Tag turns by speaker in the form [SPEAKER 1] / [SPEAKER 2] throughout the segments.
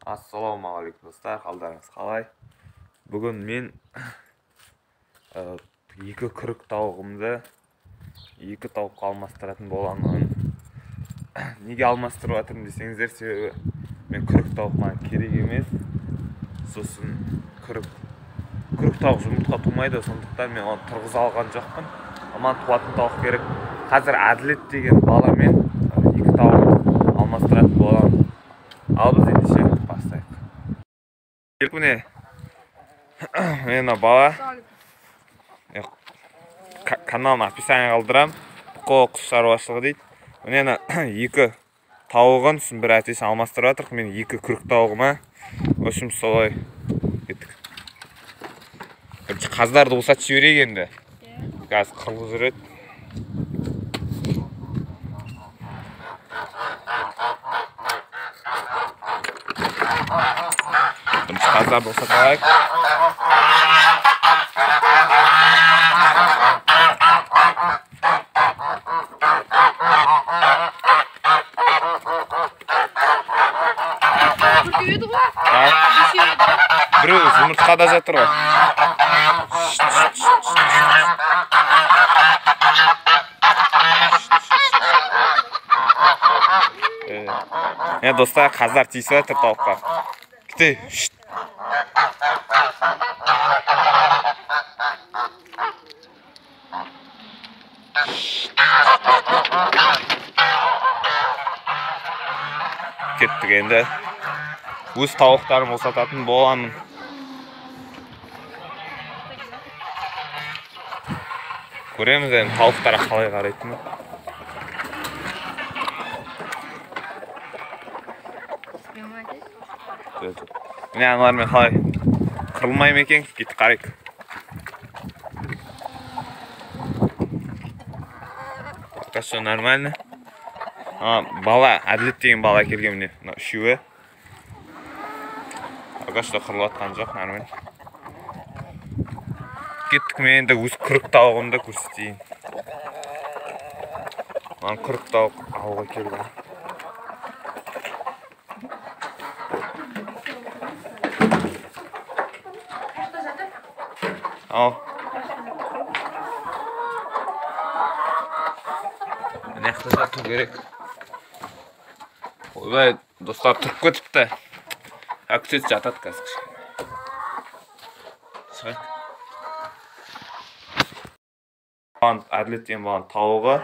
[SPEAKER 1] Ассалаумағалейкум достар, қалдарыңыз қалай? Бүгін мен екі күрік тауығымды екі тауыққа алмастыратын боламын. Неге алмастырып жатырмын десеңіздер, себебі мен күрік тауық маған керек емес. Сосын күрік тауық жұмыртқа тумайды, сондықтан мен оны тұрғыза алған жоқпын. Маған туатын тауық керек. Қазір Әділет деген баламен екі тауық алмастыратын боламын. Ал біз ендеше бастайық. Міне мені бала каналын описание қалдырам. Құс шаруашылығы дейді. Мені екі тауығын бір әтесі алмастырып жатырмық. Мен екі күрік тауығыма. В общем, солай кеттік. Қаздарды ұсат жіберейік енді. Қазір қырылып жүреді. Қаздарды ұсат алайық. Біреу жұмыртқада жатыр ғой. Достар, қаздар тиісіп жатыр тауыққа. Кете. Кеттік енді. Өз тауықтарым ұсататын боламын. Көреміз енді тауықтарға қалай қарайтыны. Міне аналармен қалай қырылмай ма екен? Кеттік қарайық. Пока все нормально. Бала, Әділет деген бала келген міне. Үшеуі. Пока что қырылатқан жоқ, нормально. Кеттік, мен енді өз күрік тауығымды көрсетейін. Маған күрік тауық алуға келген. Ал. Міне жақта жату керек. Ойбай, достар тұрып кетіпті. Әктет жатады қазір кішкене. Шығайық. Әділет деген баланың тауығы.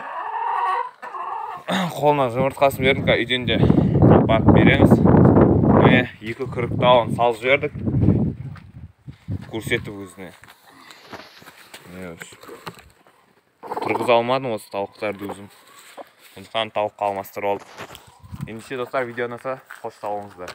[SPEAKER 1] Қолына жұмыртқасын бердік, үйден де апарып береміз. Міне екі күрік тауығын салып жібердік. Көрсетіп өзіне. Тұрғыза алмадым осы тауықтарды өзім. Сондықтан тауыққа алмастырып алдым. Ендеше достар, видеоны қош сау болыңыздар.